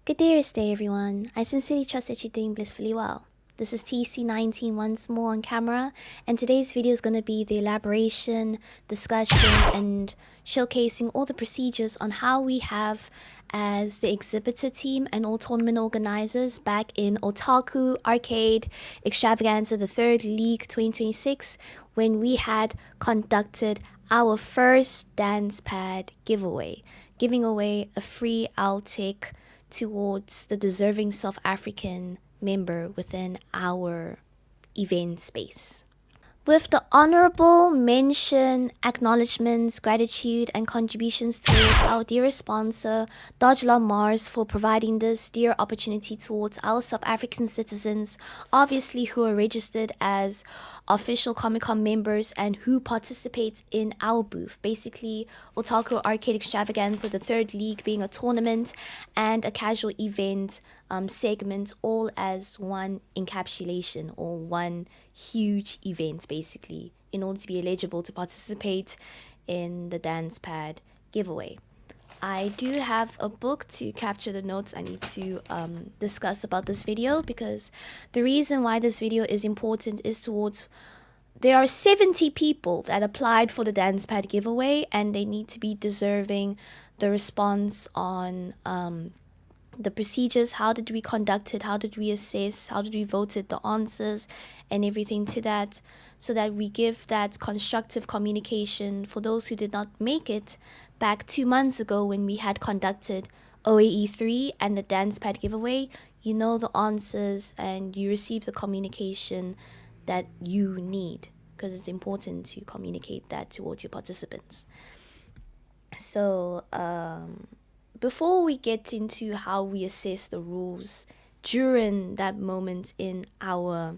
Good dearest day, everyone. I sincerely trust that you're doing blissfully well. This is TC19 once more on camera, and today's video is going to be the elaboration, discussion, and showcasing all the procedures on how we have as the exhibitor team and all tournament organizers back in Otaku Arcade Extravaganza, the 3rd League 2026, when we had conducted our first dance pad giveaway, giving away a free Altic towards the deserving South African member within our event space. With the honorable mention, acknowledgements, gratitude, and contributions towards our dear sponsor, Dogelon Mars, for providing this dear opportunity towards our South African citizens, obviously who are registered as official Comic-Con members and who participate in our booth. Basically, Otaku Arcade Extravaganza, the 3rd League being a tournament and a casual event segment, all as one encapsulation or one huge event, basically, in order to be eligible to participate in the dance pad giveaway. I do have a book to capture the notes I need to discuss about this video, because the reason why this video is important is towards there are 70 people that applied for the dance pad giveaway, and they need to be deserving the response on the procedures. How did we conduct it? How did we assess? How did we vote it? The answers and everything to that, so that we give that constructive communication for those who did not make it back 2 months ago when we had conducted OAE3 and the dance pad giveaway. You know the answers and you receive the communication that you need, because it's important to communicate that towards your participants. So before we get into how we assess the rules during that moment in our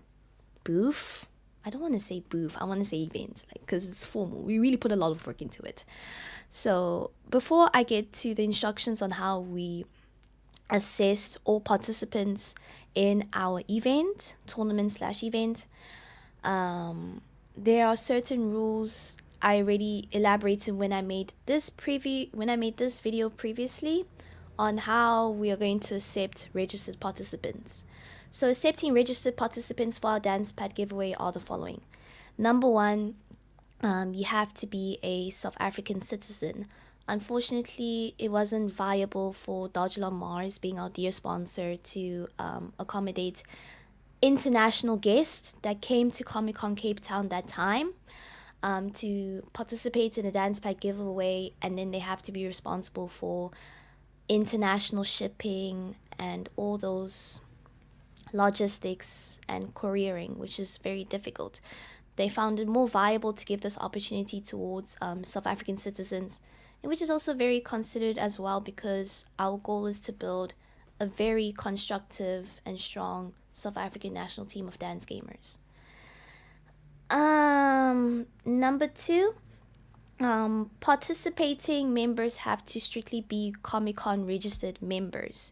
booth, I don't want to say booth, I want to say event, because it's formal. We really put a lot of work into it. So before I get to the instructions on how we assess all participants in our event, tournament/event, there are certain rules I already elaborated when I made this video previously on how we are going to accept registered participants. So accepting registered participants for our dance pad giveaway are the following. Number one, you have to be a South African citizen. Unfortunately, it wasn't viable for Dogelon Mars, being our dear sponsor, to accommodate international guests that came to Comic-Con Cape Town that time to participate in a dance pad giveaway, and then they have to be responsible for international shipping and all those logistics and couriering, which is very difficult. They found it more viable to give this opportunity towards South African citizens, which is also very considered as well, because our goal is to build a very constructive and strong South African national team of dance gamers. Number two, participating members have to strictly be Comic-Con registered members,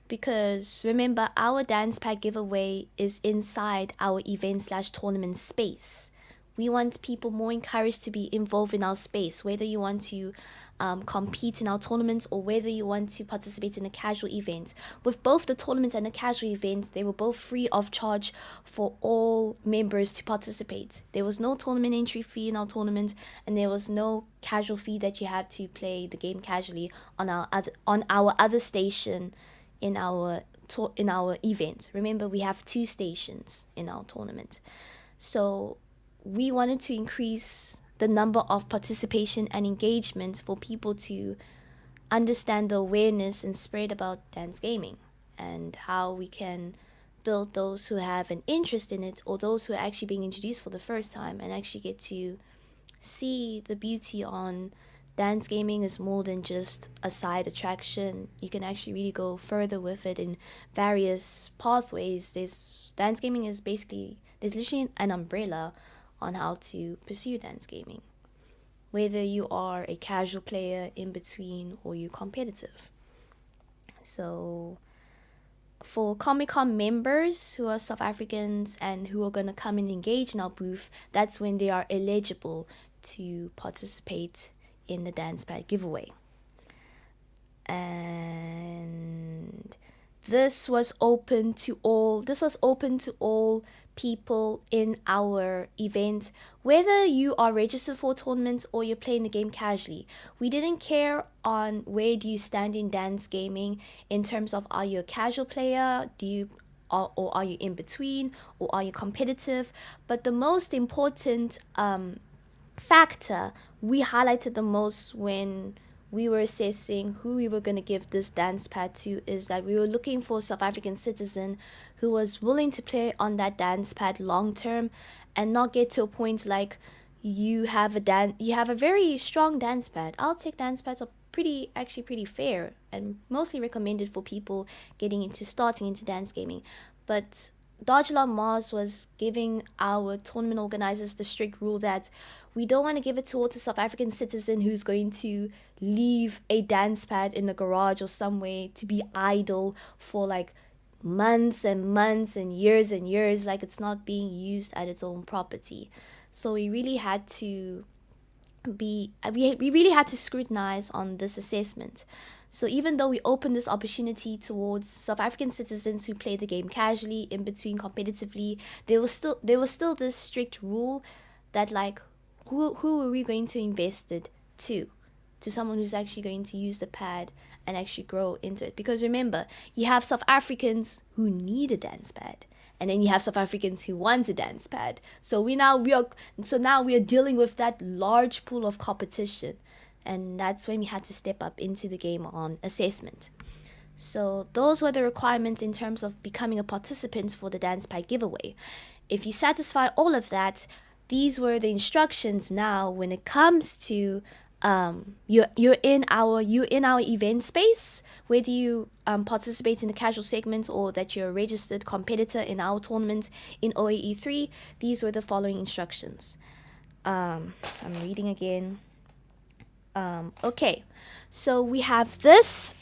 because remember, our dance pad giveaway is inside our event/tournament space. We want people more encouraged to be involved in our space, whether you want to compete in our tournaments or whether you want to participate in a casual event. With both the tournament and the casual event, they were both free of charge for all members to participate. There was no tournament entry fee in our tournament, and there was no casual fee that you had to play the game casually on our other station in our event. Remember, we have 2 stations in our tournament. So we wanted to increase the number of participation and engagement for people to understand the awareness and spread about dance gaming, and how we can build those who have an interest in it, or those who are actually being introduced for the first time and actually get to see the beauty on dance gaming is more than just a side attraction. You can actually really go further with it in various pathways. Dance gaming is basically, there's literally an umbrella on how to pursue dance gaming, whether you are a casual player, in between, or you're competitive. So for Comic-Con members who are South Africans and who are going to come and engage in our booth, that's when they are eligible to participate in the dance pad giveaway. And this was open to all people in our event, whether you are registered for a tournament or you're playing the game casually. We didn't care on where do you stand in dance gaming in terms of, are you a casual player, or are you in between, or are you competitive. But the most important factor we highlighted the most when we were assessing who we were going to give this dance pad to is that we were looking for a South African citizen who was willing to play on that dance pad long term and not get to a point like you have a very strong dance pad. I'll take dance pads are pretty fair and mostly recommended for people starting into dance gaming. But Dogelon Mars was giving our tournament organizers the strict rule that we don't want to give it towards a South African citizen who's going to leave a dance pad in the garage or somewhere to be idle for like months and months and years, like it's not being used at its own property. So we really had to scrutinize on this assessment. So even though we opened this opportunity towards South African citizens who play the game casually, in between, competitively, there was still this strict rule that like who are we going to invest it to someone who's actually going to use the pad and actually grow into it. Because remember, you have South Africans who need a dance pad, and then you have South Africans who want a dance pad. So now we are dealing with that large pool of competition, and that's when we had to step up into the game on assessment. So those were the requirements in terms of becoming a participant for the dance pad giveaway. If you satisfy all of that, these were the instructions. Now when it comes to you're in our event space, whether you participate in the casual segment or that you're a registered competitor in our tournament in OAE3, these were the following instructions. I'm reading again. Okay, so we have this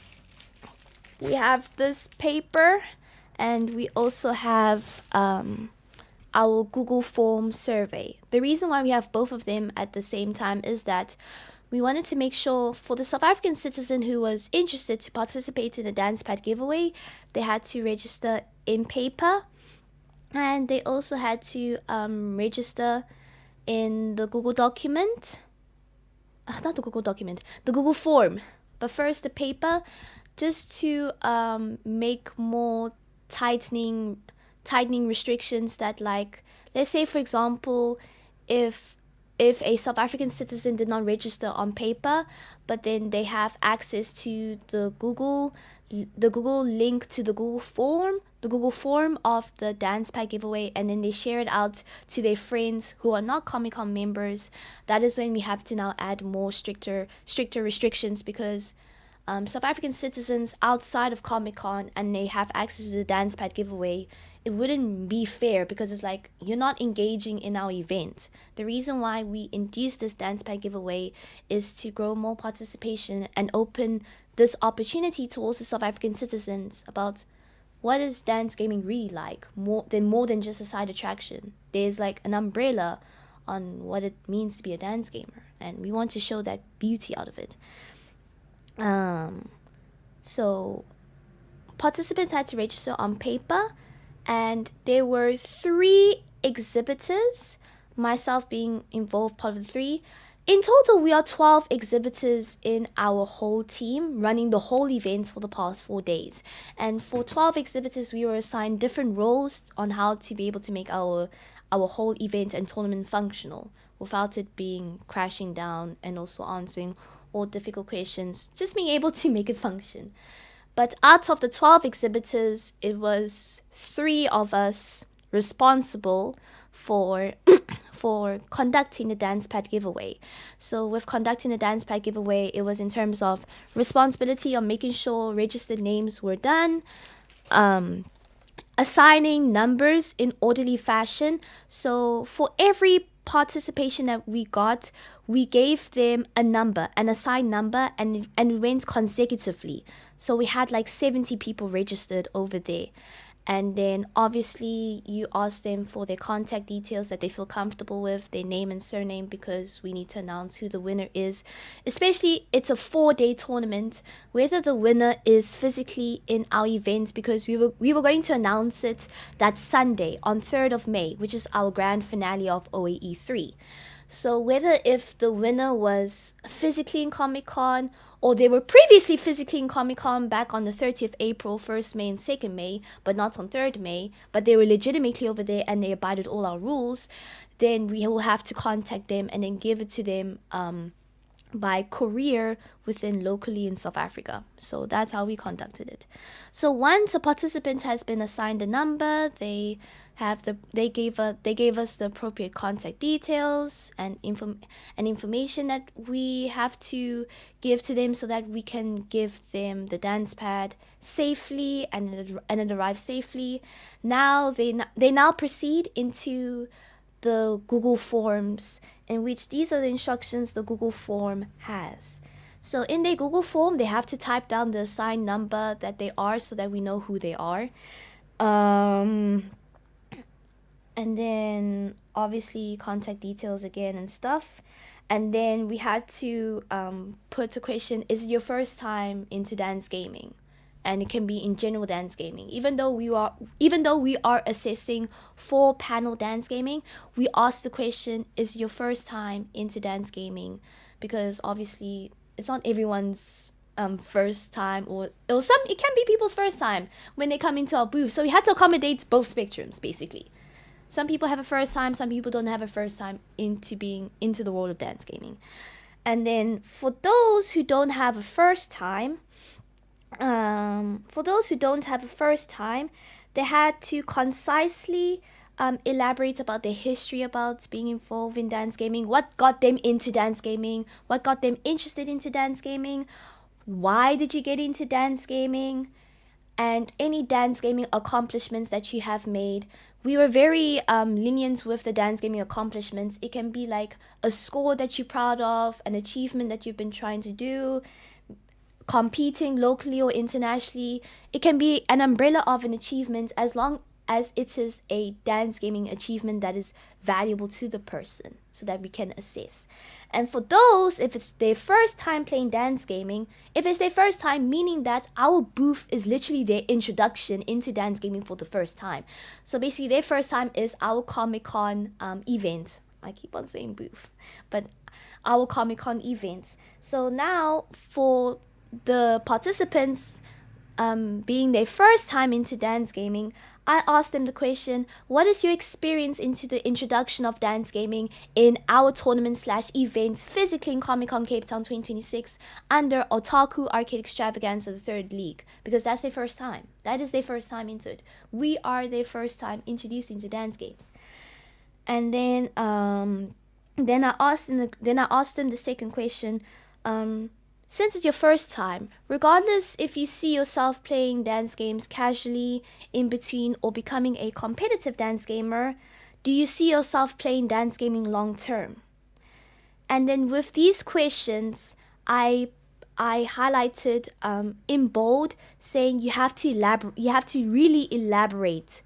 paper, and we also have our Google Form survey. The reason why we have both of them at the same time is that we wanted to make sure for the South African citizen who was interested to participate in the dance pad giveaway, they had to register in paper, and they also had to register in the Google document. Not the Google document, the Google form. But first the paper, just to make more tightening restrictions that, like, let's say for example, if a South African citizen did not register on paper, but then they have access to the Google link to the Google form of the dance pad giveaway, and then they share it out to their friends who are not Comic-Con members, that is when we have to now add more stricter restrictions, because South African citizens outside of Comic-Con and they have access to the dance pad giveaway, it wouldn't be fair, because it's like you're not engaging in our event. The reason why we induced this dance pad giveaway is to grow more participation and open this opportunity towards the South African citizens about what is dance gaming really like, more than just a side attraction. There's like an umbrella on what it means to be a dance gamer, and we want to show that beauty out of it. So participants had to register on paper, and there were 3 exhibitors, myself being involved, part of the 3. In total, we are 12 exhibitors in our whole team, running the whole event for the past 4 days. And for 12 exhibitors, we were assigned different roles on how to be able to make our whole event and tournament functional without it being crashing down, and also answering all difficult questions, just being able to make it function. But out of the 12 exhibitors, it was 3 of us responsible for conducting the dance pad giveaway. So with conducting the dance pad giveaway, it was in terms of responsibility on making sure registered names were done, assigning numbers in orderly fashion. So for every participation that we got, we gave them a number, an assigned number, and we went consecutively. So we had like 70 people registered over there. And then obviously you ask them for their contact details that they feel comfortable with, their name and surname, because we need to announce who the winner is. Especially it's a 4-day tournament, whether the winner is physically in our event, because we were going to announce it that Sunday on 3rd of May, which is our grand finale of OAE 3. So whether if the winner was physically in Comic-Con, or they were previously physically in Comic-Con back on the 30th April, 1st May and 2nd May, but not on 3rd May, but they were legitimately over there and they abided all our rules, then we will have to contact them and then give it to them by courier within locally in South Africa. So that's how we conducted it. So once a participant has been assigned a number, they gave us the appropriate contact details and information that we have to give to them so that we can give them the dance pad safely and it arrives safely. Now they now proceed into the Google Forms, in which these are the instructions the Google Form has. So in their Google Form, they have to type down the assigned number that they are so that we know who they are. And then obviously contact details again and stuff. And then we had to put a question, is it your first time into dance gaming? And it can be in general dance gaming. Even though we are assessing for panel dance gaming, we ask the question, is your first time into dance gaming? Because obviously it's not everyone's first time, or it can be people's first time when they come into our booth. So we had to accommodate both spectrums basically. Some people have a first time, some people don't have a first time into being into the world of dance gaming. And then for those who don't have a first time, they had to concisely elaborate about their history about being involved in dance gaming, what got them into dance gaming, what got them interested into dance gaming, why did you get into dance gaming, and any dance gaming accomplishments that you have made. We were very lenient with the dance gaming accomplishments. It can be like a score that you're proud of, an achievement that you've been trying to do, competing locally or internationally. It can be an umbrella of an achievement as long as it is a dance gaming achievement that is valuable to the person so that we can assess. And for those, if it's their first time playing dance gaming, if it's their first time, meaning that our booth is literally their introduction into dance gaming for the first time. So basically their first time is our Comic-Con event. I keep on saying booth, but our Comic-Con event. So now for the participants being their first time into dance gaming, I asked them the question, what is your experience into the introduction of dance gaming in our tournament/events physically in Comic-Con Cape Town 2026 under Otaku Arcade Extravaganza, the 3rd League? Because that's their first time. That is their first time into it. We are their first time introduced into dance games. And then I asked them the second question, since it's your first time, regardless if you see yourself playing dance games casually, in between, or becoming a competitive dance gamer, do you see yourself playing dance gaming long term? And then with these questions, I highlighted in bold, saying you have to really elaborate.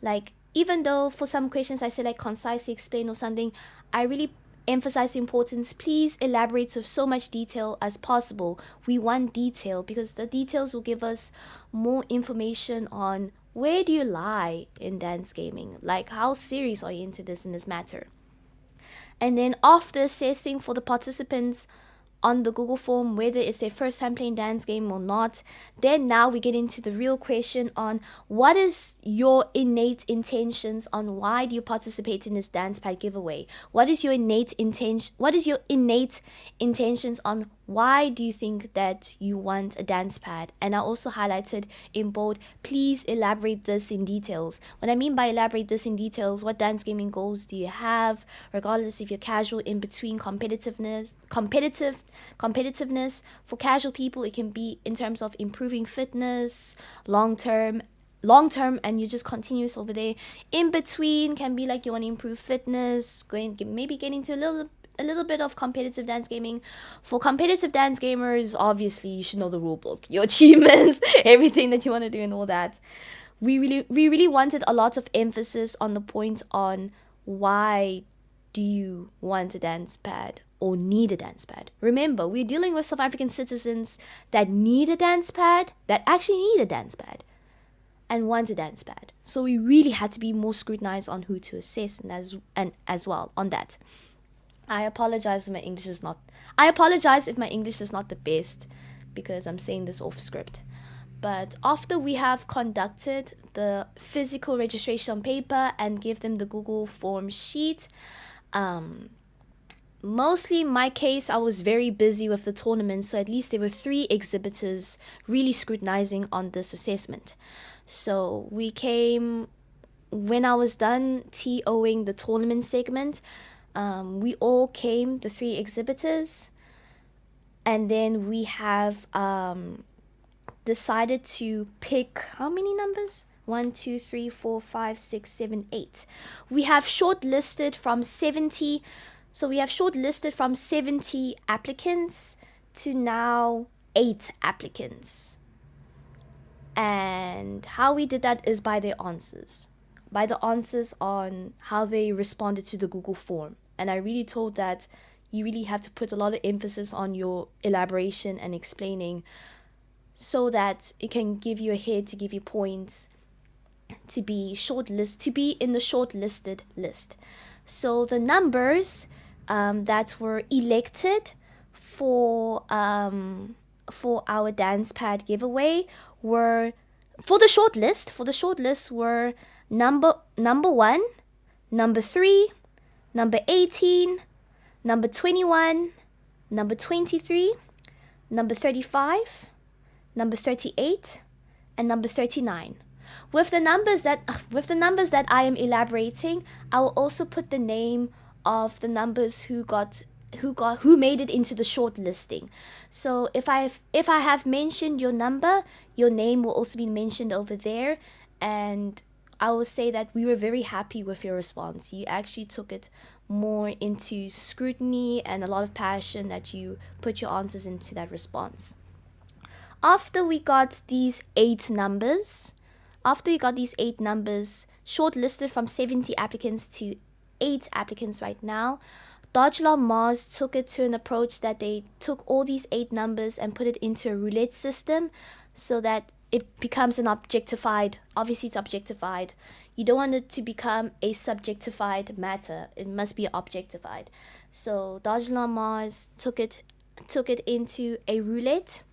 Like, even though for some questions I said like concisely explain or something, I really emphasize the importance. Please elaborate with so much detail as possible. We want detail because the details will give us more information on where do you lie in dance gaming, like how serious are you into this in this matter. And then after assessing for the participants on the Google form whether it's their first time playing dance game or not, then now we get into the real question on what is your innate intentions on why do you participate in this dance pad giveaway. What is your innate intentions on why do you think that you want a dance pad? And I also highlighted in bold, please elaborate this in details. What I mean by elaborate this in details, what dance gaming goals do you have, regardless if you're casual, in between, competitiveness. For casual people, it can be in terms of improving fitness, long term, and you just continuous over there. In between can be like you want to improve fitness, maybe getting to a little bit of competitive dance gaming. For competitive dance gamers, obviously you should know the rule book, your achievements, everything that you want to do and all that. we really wanted a lot of emphasis on the point on why do you want a dance pad or need a dance pad. Remember, we're dealing with South African citizens that need a dance pad, that actually need a dance pad, and want a dance pad. So we really had to be more scrutinized on who to assess and as well on that. I apologize if my English is not the best, because I'm saying this off script. But after we have conducted the physical registration on paper and give them the Google form sheet, mostly in my case, I was very busy with the tournament, so at least there were 3 exhibitors really scrutinizing on this assessment. So when I was done TOing the tournament segment, we all came, the 3 exhibitors, and then we have decided to pick how many numbers? 1, 2, 3, 4, 5, 6, 7, 8. We have shortlisted from 70. So we have shortlisted from 70 applicants to now 8 applicants. And how we did that is by their answers. By the answers on how they responded to the Google form. And I really told that you really have to put a lot of emphasis on your elaboration and explaining, so that it can give you a head, to give you points, to be in the shortlisted list. So the numbers that were elected for our dance pad giveaway were, for the shortlist were number 1, number 3, number 18, number 21, number 23, number 35, number 38, and number 39. With the numbers that I am elaborating, I will also put the name of the numbers who made it into the short listing. So if I have mentioned your number, your name will also be mentioned over there, and I will say that we were very happy with your response. You actually took it more into scrutiny and a lot of passion, that you put your answers into that response. After we got these 8 numbers, shortlisted from 70 applicants to 8 applicants right now, Dogelon Mars took it to an approach that they took all these 8 numbers and put it into a roulette system, so that it becomes an objectified. Obviously, it's objectified. You don't want it to become a subjectified matter. It must be objectified. So Dogelon Mars took it into a roulette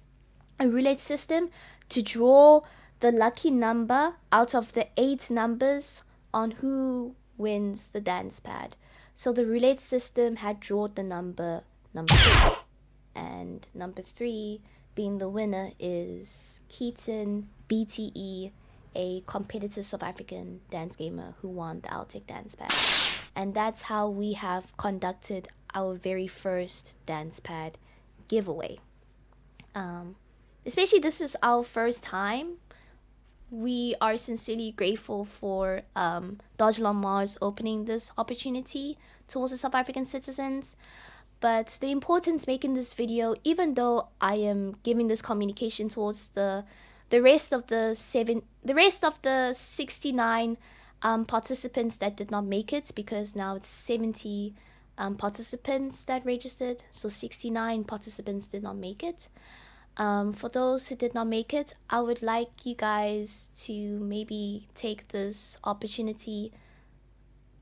system to draw the lucky number out of the 8 numbers on who wins the dance pad. So the roulette system had drawn the number 3, and number 3 being the winner is Keaton BTE, a competitive South African dance gamer who won the Altec dance pad. And that's how we have conducted our very first dance pad giveaway. Especially this is our first time. We are sincerely grateful for Dogelon Mars opening this opportunity towards the South African citizens. But the importance making this video, even though I am giving this communication towards the rest of the 69 participants that did not make it, because now it's 70 participants that registered, so 69 participants did not make it. For those who did not make it, I would like you guys to maybe take this opportunity.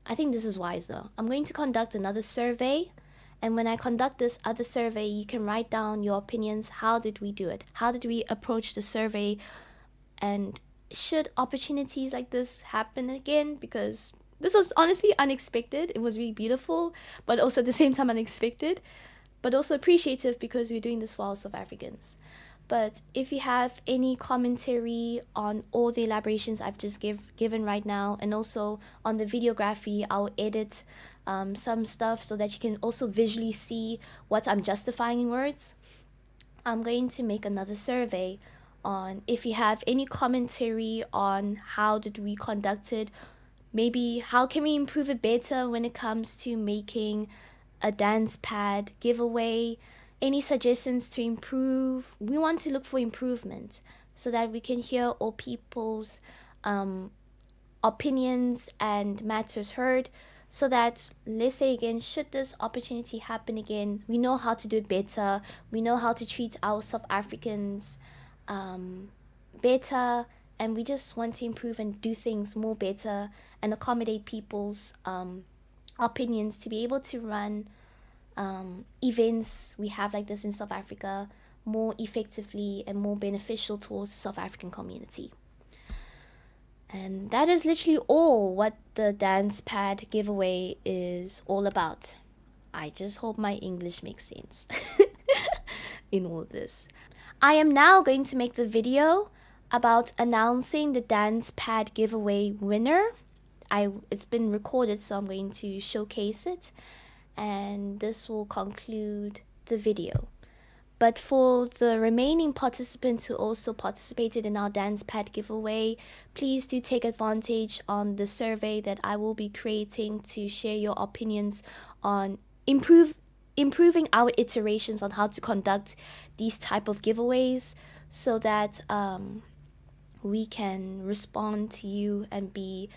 I think this is wise though. I'm going to conduct another survey, and when I conduct this other survey, you can write down your opinions. How did we do it? How did we approach the survey? And should opportunities like this happen again? Because this was honestly unexpected. It was really beautiful, but also at the same time unexpected, but also appreciative, because we're doing this for all South Africans. But if you have any commentary on all the elaborations I've just given right now, and also on the videography, I'll edit some stuff so that you can also visually see what I'm justifying in words. I'm going to make another survey on if you have any commentary on how did we conduct it, maybe how can we improve it better when it comes to making a dance pad giveaway, any suggestions to improve. We want to look for improvement so that we can hear all people's opinions and matters heard, so that, let's say again, should this opportunity happen again, we know how to do it better, we know how to treat our South Africans better, and we just want to improve and do things more better and accommodate people's opinions to be able to run events we have like this in South Africa more effectively and more beneficial towards the South African community. And that is literally all what the dance pad giveaway is all about. I just hope my English makes sense in all this. I am now going to make the video about announcing the dance pad giveaway winner. It's been recorded, so I'm going to showcase it, and this will conclude the video. But for the remaining participants who also participated in our dance pad giveaway, please do take advantage on the survey that I will be creating to share your opinions on improving our iterations on how to conduct these type of giveaways, so that we can respond to you and be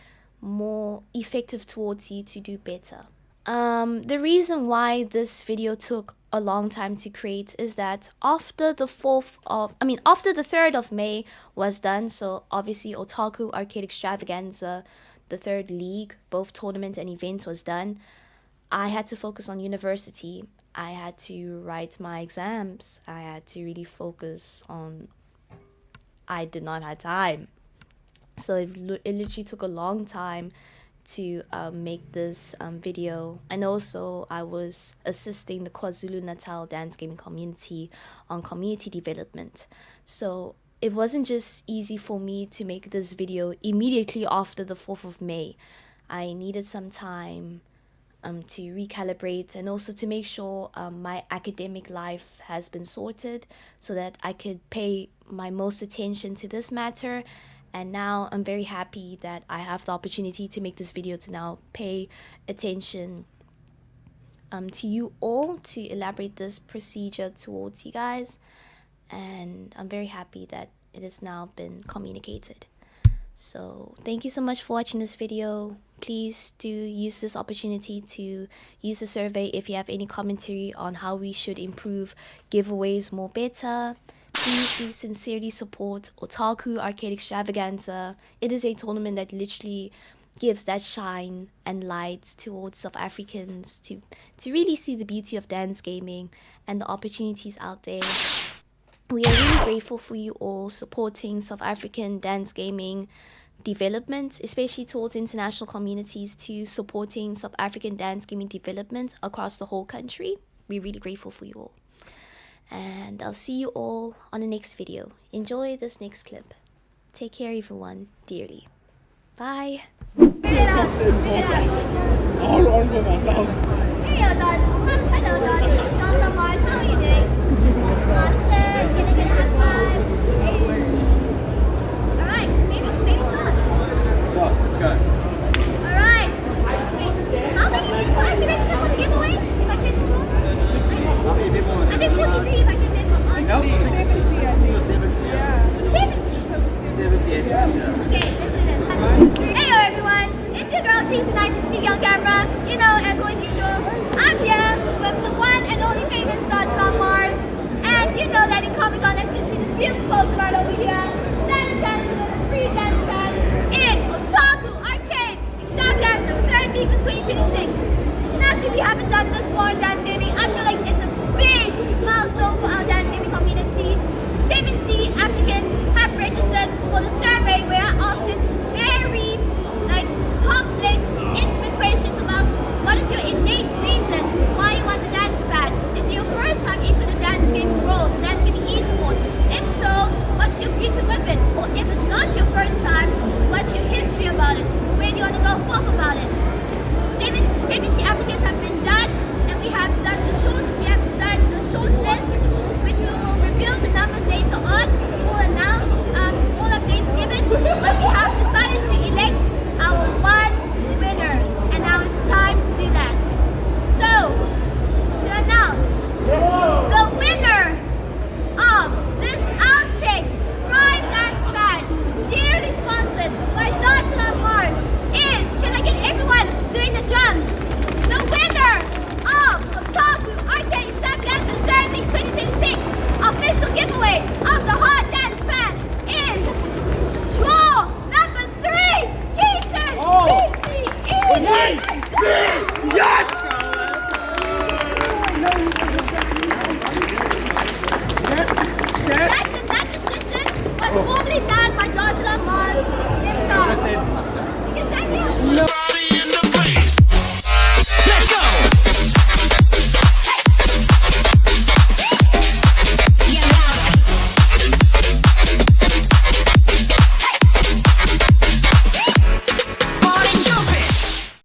more effective towards you to do better. The reason why this video took a long time to create is that after the 3rd of May was done, so obviously Otaku, Arcade Extravaganza, the third league, both tournament and event was done, I had to focus on university. I had to write my exams. I had to really focus on, I did not have time. So it literally took a long time to make this video. And also I was assisting the KwaZulu-Natal dance gaming community on community development. So it wasn't just easy for me to make this video immediately after the 4th of May. I needed some time to recalibrate, and also to make sure my academic life has been sorted so that I could pay my most attention to this matter. And now I'm very happy that I have the opportunity to make this video to now pay attention to you all, to elaborate this procedure towards you guys. And I'm very happy that it has now been communicated. So thank you so much for watching this video. Please do use this opportunity to use the survey if you have any commentary on how we should improve giveaways more better. Please do sincerely support Otaku Arcade Extravaganza. It is a tournament that literally gives that shine and light towards South Africans to really see the beauty of dance gaming and the opportunities out there. We are really grateful for you all supporting South African dance gaming development, especially towards international communities, to supporting South African dance gaming development across the whole country. We're really grateful for you all. And I'll see you all on the next video. Enjoy this next clip. Take care, everyone, dearly. Bye. All on for myself. Hello, Don. Dr. Mars, how are you doing? Master, can I get a high five? Hey. Alright, maybe start. Let's go. Alright. Okay. How many people actually registered for the giveaway? If I can recall? 16. How many people was it? I think 43 if I can remember. No, 60. 60 or 70. Yeah. 70. 70 entries, yeah. Okay, let's do this. Hey everyone, it's your girl TC19 speaking on camera. You know, as always usual, I'm here with the one and only famous Dogelon Mars. And you know that